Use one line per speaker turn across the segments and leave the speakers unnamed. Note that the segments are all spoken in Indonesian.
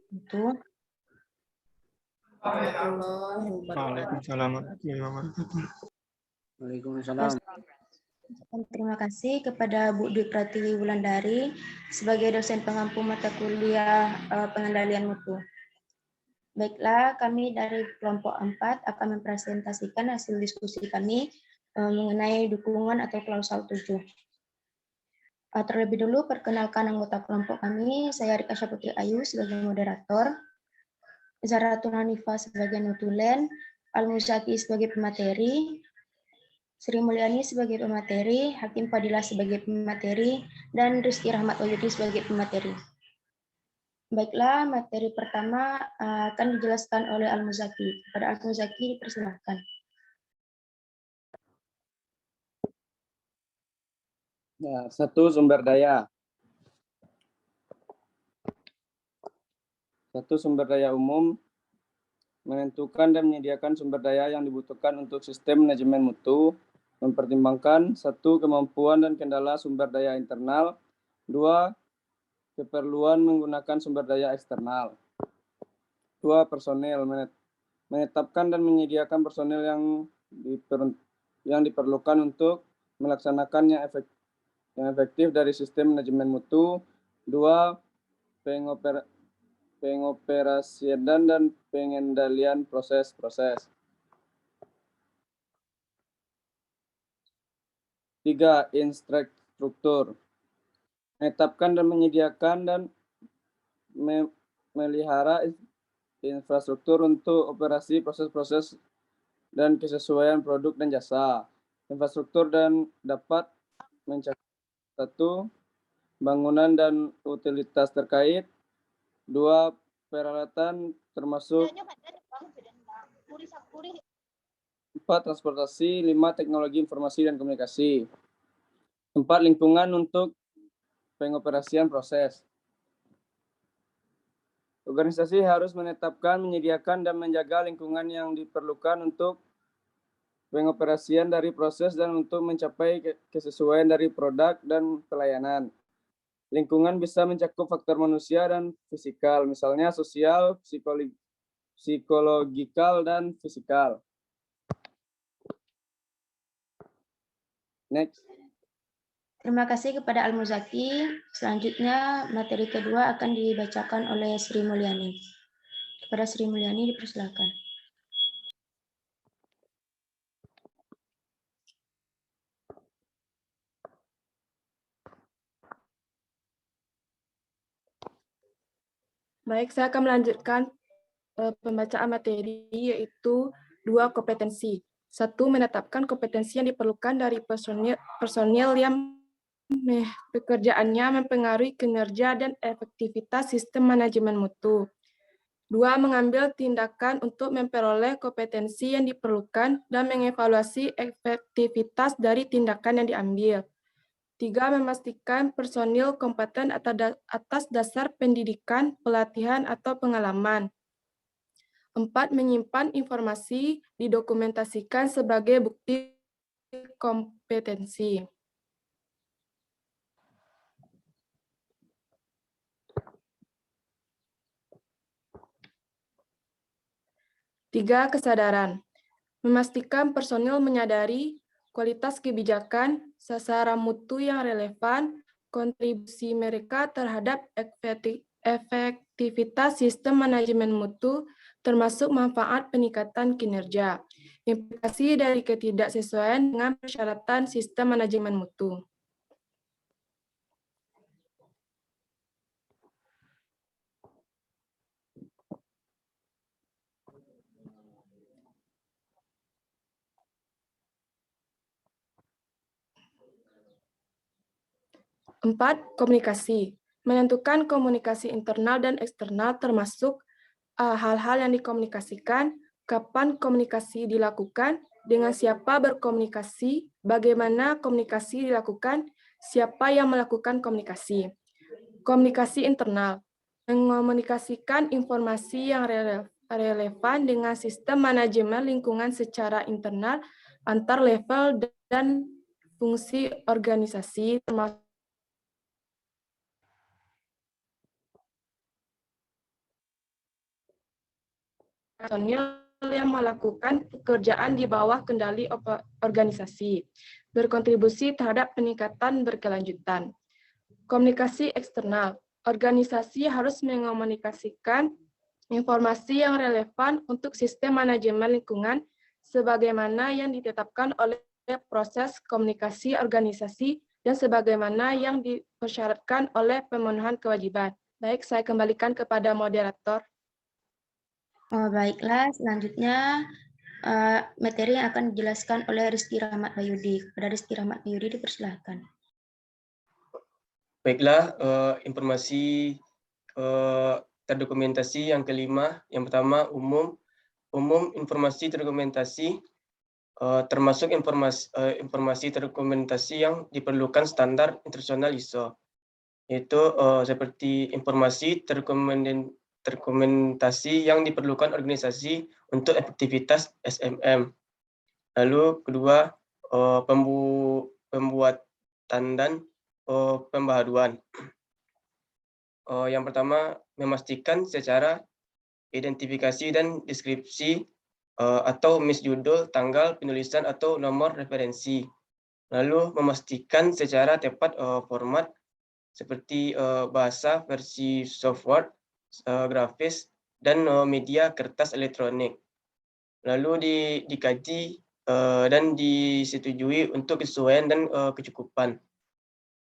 Itu.
Waalaikumsalam warahmatullahi wabarakatuh.
Waalaikumsalam.
Terima kasih kepada Bu Dwi Pratiwi Wulandari sebagai dosen pengampu mata kuliah pengendalian mutu. Baiklah, kami dari kelompok 4 akan mempresentasikan hasil diskusi kami mengenai dukungan atau klausal 7. Terlebih dulu perkenalkan anggota kelompok kami, saya Rika Syaputri Ayu sebagai moderator, Zaratun Hanifah sebagai notulen, Al-Muzaki sebagai pemateri, Sri Mulyani sebagai pemateri, Hakim Fadilah sebagai pemateri, dan Rizky Rahmat Wahyudi sebagai pemateri. Baiklah, materi pertama akan dijelaskan oleh Al-Muzaki. Kepada Al-Muzaki dipersilahkan.
Ya, 1. Sumber daya. 1. Sumber daya umum. Menentukan dan menyediakan sumber daya yang dibutuhkan untuk sistem manajemen mutu. Mempertimbangkan 1. Kemampuan dan kendala sumber daya internal. 2. Keperluan menggunakan sumber daya eksternal. 2. Personil. Menetapkan dan menyediakan personil yang diperlukan untuk melaksanakan yang efektif dari sistem manajemen mutu. 2. Pengoperasian dan pengendalian proses-proses. 3. Infrastruktur. Menetapkan dan menyediakan dan melihara infrastruktur untuk operasi proses-proses dan kesesuaian produk dan jasa. Infrastruktur dan dapat mencakup 1. Bangunan dan utilitas terkait. 2. Peralatan termasuk 4. Transportasi. 5. Teknologi informasi dan komunikasi. 4. Lingkungan untuk pengoperasian proses. Organisasi harus menetapkan, menyediakan, dan menjaga lingkungan yang diperlukan untuk pengoperasian dari proses dan untuk mencapai kesesuaian dari produk dan pelayanan. Lingkungan bisa mencakup faktor manusia dan fisikal, misalnya sosial, psikologikal, dan fisikal. Next.
Terima kasih kepada Al-Muzaki. Selanjutnya, materi kedua akan dibacakan oleh Sri Mulyani. Kepada Sri Mulyani dipersilakan.
Baik, saya akan melanjutkan pembacaan materi, yaitu 2 kompetensi. 1. Menetapkan kompetensi yang diperlukan dari personil yang pekerjaannya mempengaruhi kinerja dan efektivitas sistem manajemen mutu. 2. Mengambil tindakan untuk memperoleh kompetensi yang diperlukan dan mengevaluasi efektivitas dari tindakan yang diambil. 3. Memastikan personil kompeten atas dasar pendidikan, pelatihan, atau pengalaman. 4. Menyimpan informasi, didokumentasikan sebagai bukti kompetensi. Tiga, kesadaran. Memastikan personil menyadari kualitas kebijakan, sasaran mutu yang relevan, kontribusi mereka terhadap efektivitas sistem manajemen mutu, termasuk manfaat peningkatan kinerja, implikasi dari ketidaksesuaian dengan persyaratan sistem manajemen mutu. Empat, komunikasi. Menentukan komunikasi internal dan eksternal termasuk hal-hal yang dikomunikasikan, kapan komunikasi dilakukan, dengan siapa berkomunikasi, bagaimana komunikasi dilakukan, siapa yang melakukan komunikasi. Komunikasi internal. Mengomunikasikan informasi yang relevan dengan sistem manajemen lingkungan secara internal antar level dan fungsi organisasi termasuk personil yang melakukan pekerjaan di bawah kendali organisasi, berkontribusi terhadap peningkatan berkelanjutan. Komunikasi eksternal. Organisasi harus mengomunikasikan informasi yang relevan untuk sistem manajemen lingkungan sebagaimana yang ditetapkan oleh proses komunikasi organisasi dan sebagaimana yang dipersyaratkan oleh pemenuhan kewajiban. Baik, saya kembalikan kepada moderator.
Baiklah, selanjutnya materi yang akan dijelaskan oleh Rizky Rahmat Bayudi. Kepada Rizky Rahmat Bayudi dipersilahkan.
Baiklah, informasi terdokumentasi yang kelima. Yang pertama, umum informasi terdokumentasi, termasuk informasi terdokumentasi yang diperlukan standar internasional ISO, yaitu seperti informasi terdokumentasi yang diperlukan organisasi untuk efektivitas SMM. Lalu kedua, pembuatan dan pembaharuan. Yang pertama, memastikan secara identifikasi dan deskripsi atau misjudul, tanggal penulisan atau nomor referensi. Lalu memastikan secara tepat format seperti bahasa, versi software, grafis, dan media kertas elektronik. Lalu dikaji dan disetujui untuk kesesuaian dan kecukupan.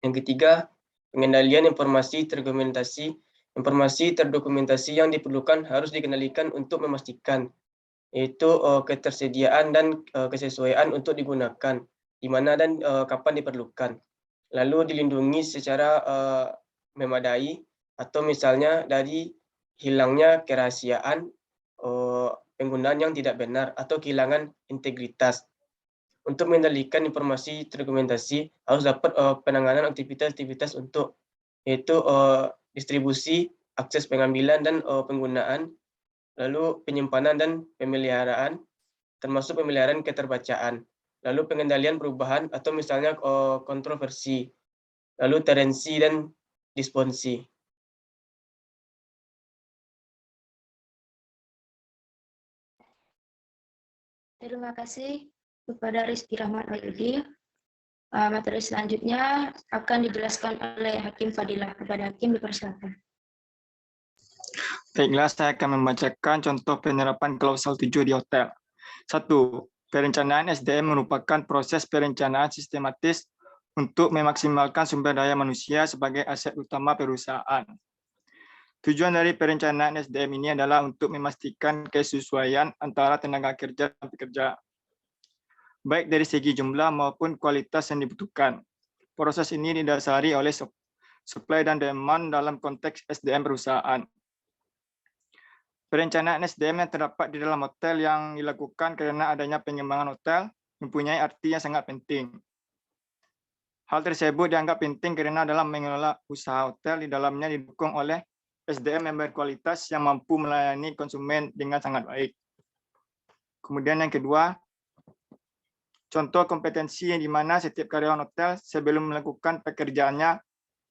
Yang ketiga, pengendalian informasi terdokumentasi. Informasi terdokumentasi yang diperlukan harus dikendalikan untuk memastikan, yaitu ketersediaan dan kesesuaian untuk digunakan, di mana dan kapan diperlukan. Lalu dilindungi secara memadai, atau misalnya dari hilangnya kerahasiaan penggunaan yang tidak benar atau kehilangan integritas. Untuk mengendalikan informasi terdokumentasi harus dapat penanganan aktivitas-aktivitas untuk, yaitu distribusi, akses pengambilan dan penggunaan, lalu penyimpanan dan pemeliharaan, termasuk pemeliharaan keterbacaan, lalu pengendalian perubahan atau misalnya kontroversi, lalu terensi dan disponsi.
Terima kasih kepada Rizky Rahmat Bayudi. Materi selanjutnya akan dijelaskan oleh Hakim Fadilah. Kepada Hakim dipersilakan.
Baiklah, saya akan membacakan contoh penerapan klausal 7 di hotel. 1. Perencanaan SDM merupakan proses perencanaan sistematis untuk memaksimalkan sumber daya manusia sebagai aset utama perusahaan. Tujuan dari perencanaan SDM ini adalah untuk memastikan kesesuaian antara tenaga kerja dan pekerja, baik dari segi jumlah maupun kualitas yang dibutuhkan. Proses ini didasari oleh supply dan demand dalam konteks SDM perusahaan. Perencanaan SDM yang terdapat di dalam hotel yang dilakukan karena adanya pengembangan hotel mempunyai arti yang sangat penting. Hal tersebut dianggap penting karena dalam mengelola usaha hotel di dalamnya didukung oleh SDM yang berkualitas yang mampu melayani konsumen dengan sangat baik. Kemudian yang kedua, contoh kompetensi yang di mana setiap karyawan hotel sebelum melakukan pekerjaannya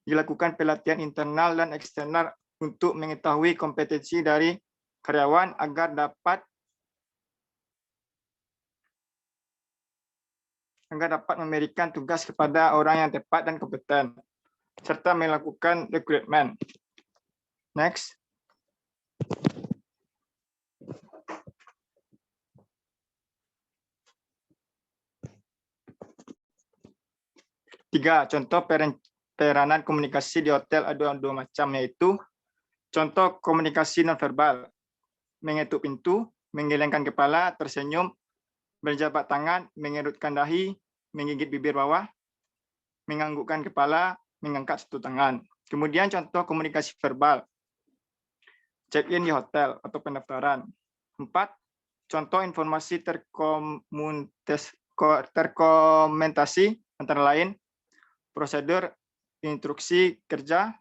dilakukan pelatihan internal dan eksternal untuk mengetahui kompetensi dari karyawan agar dapat memberikan tugas kepada orang yang tepat dan kompeten, serta melakukan rekrutmen. Next. Tiga, contoh peranan komunikasi di hotel ada dua macam, yaitu contoh komunikasi nonverbal, mengetuk pintu, menggelengkan kepala, tersenyum, berjabat tangan, mengerutkan dahi, menggigit bibir bawah, menganggukkan kepala, mengangkat satu tangan. Kemudian contoh komunikasi verbal, check-in di hotel atau pendaftaran. 4. Contoh informasi terkomentasi antara lain prosedur, instruksi kerja,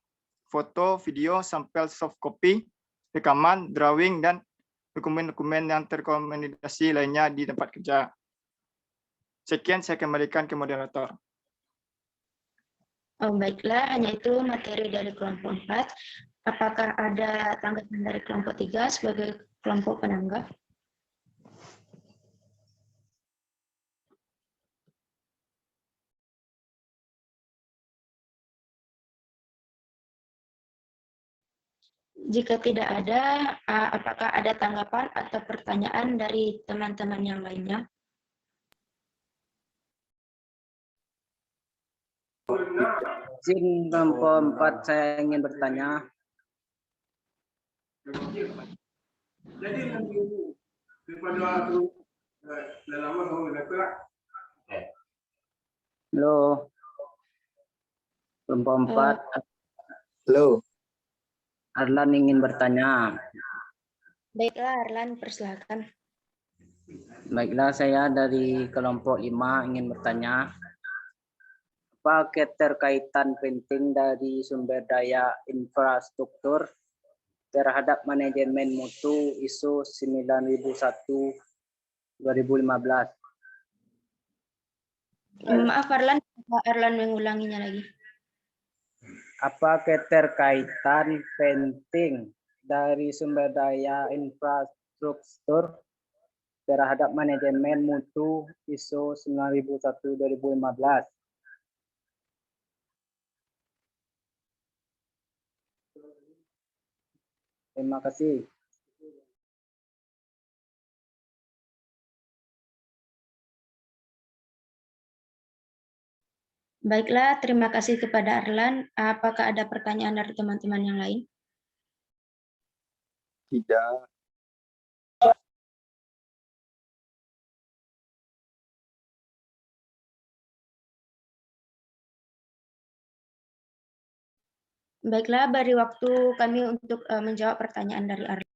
foto, video, sampel soft copy, rekaman, drawing, dan dokumen-dokumen yang terkomunikasi lainnya di tempat kerja. Sekian, saya kembalikan ke moderator.
Baiklah, hanya itu materi dari kelompok 4. Apakah ada tanggapan dari kelompok 3 sebagai kelompok penanggap. Jika tidak ada, apakah ada tanggapan atau pertanyaan dari teman-teman yang lainnya?
Izin kelompok 4 saya ingin bertanya. Halo. Kelompok 4.
Halo.
Arlan ingin bertanya.
Baiklah, Arlan, persilakan.
Baiklah, saya dari kelompok 5 ingin bertanya. Apa keterkaitan penting dari sumber daya infrastruktur terhadap manajemen mutu ISO 9001/2015?
Maaf, Arlan, Arlan mengulanginya lagi.
Apa keterkaitan penting dari sumber daya infrastruktur terhadap manajemen mutu ISO 9001/2015? Terima kasih.
Baiklah, terima kasih kepada Arlan. Apakah ada pertanyaan dari teman-teman yang lain?
Tidak.
Baiklah, beri waktu kami untuk menjawab pertanyaan dari Arlan.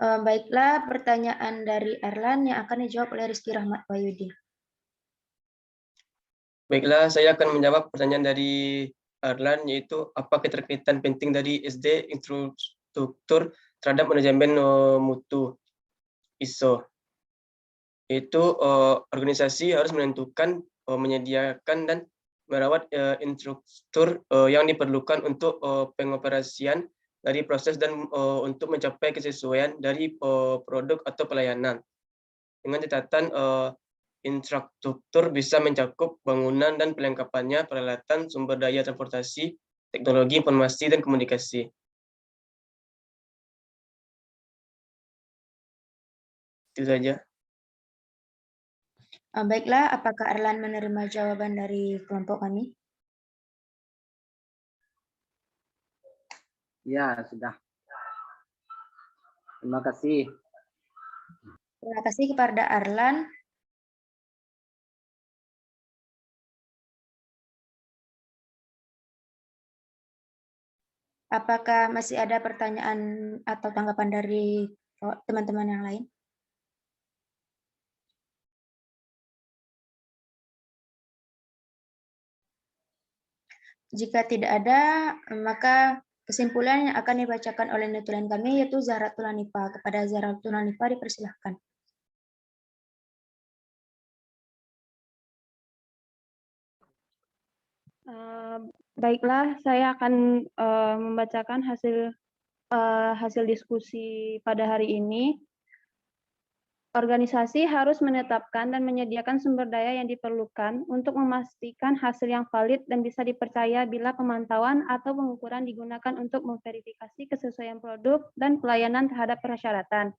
Baiklah, pertanyaan dari Erlan yang akan dijawab oleh Rizky Rahmat Wahyudi.
Baiklah, saya akan menjawab pertanyaan dari Arlan, yaitu apa keterkaitan penting dari SD infrastruktur terhadap manajemen mutu ISO. Itu organisasi harus menentukan, menyediakan dan merawat infrastruktur yang diperlukan untuk pengoperasian dari proses dan untuk mencapai kesesuaian dari produk atau pelayanan. Dengan catatan infrastruktur bisa mencakup bangunan dan perlengkapannya, peralatan, sumber daya transportasi, teknologi informasi dan komunikasi. Itu saja.
Baiklah, apakah Erlan menerima jawaban dari kelompok kami?
Ya, sudah. Terima kasih.
Terima kasih kepada Erlan. Apakah masih ada pertanyaan atau tanggapan dari teman-teman yang lain? Jika tidak ada, maka kesimpulan yang akan dibacakan oleh notulen kami yaitu Zahratul Hanifah. Kepada Zahratul Hanifah dipersilahkan.
Baiklah, saya akan membacakan hasil diskusi pada hari ini. Organisasi harus menetapkan dan menyediakan sumber daya yang diperlukan untuk memastikan hasil yang valid dan bisa dipercaya bila pemantauan atau pengukuran digunakan untuk memverifikasi kesesuaian produk dan pelayanan terhadap persyaratan.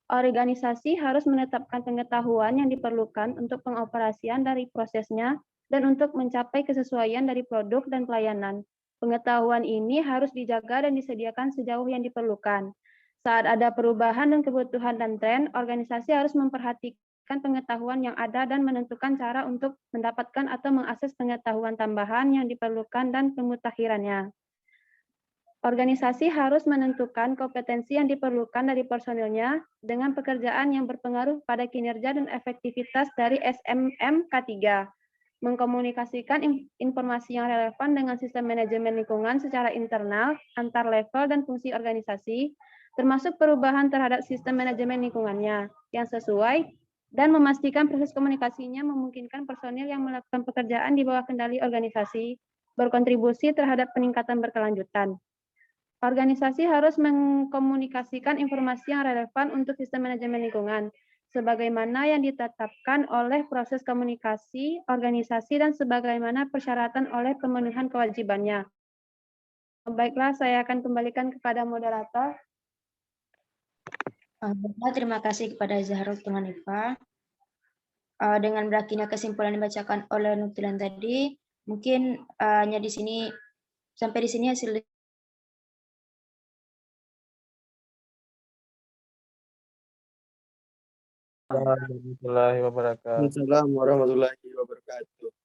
Organisasi harus menetapkan pengetahuan yang diperlukan untuk pengoperasian dari prosesnya dan untuk mencapai kesesuaian dari produk dan pelayanan. Pengetahuan ini harus dijaga dan disediakan sejauh yang diperlukan. Saat ada perubahan dan kebutuhan dan tren, organisasi harus memperhatikan pengetahuan yang ada dan menentukan cara untuk mendapatkan atau mengakses pengetahuan tambahan yang diperlukan dan pemutakhirannya. Organisasi harus menentukan kompetensi yang diperlukan dari personilnya dengan pekerjaan yang berpengaruh pada kinerja dan efektivitas dari SMM K3. Mengkomunikasikan informasi yang relevan dengan sistem manajemen lingkungan secara internal, antar level dan fungsi organisasi, termasuk perubahan terhadap sistem manajemen lingkungannya yang sesuai dan memastikan proses komunikasinya memungkinkan personil yang melakukan pekerjaan di bawah kendali organisasi berkontribusi terhadap peningkatan berkelanjutan. Organisasi harus mengkomunikasikan informasi yang relevan untuk sistem manajemen lingkungan, sebagaimana yang ditetapkan oleh proses komunikasi organisasi dan sebagaimana persyaratan oleh pemenuhan kewajibannya. Baiklah, saya akan kembalikan kepada moderator.
Terima kasih kepada Zahratul Hanifah. Dengan berakhirnya kesimpulan dibacakan oleh notulen tadi, mungkin hanya di sini sampai di sini hasil.
Warahmatullahi wabarakatuh.
Assalamualaikum warahmatullahi wabarakatuh.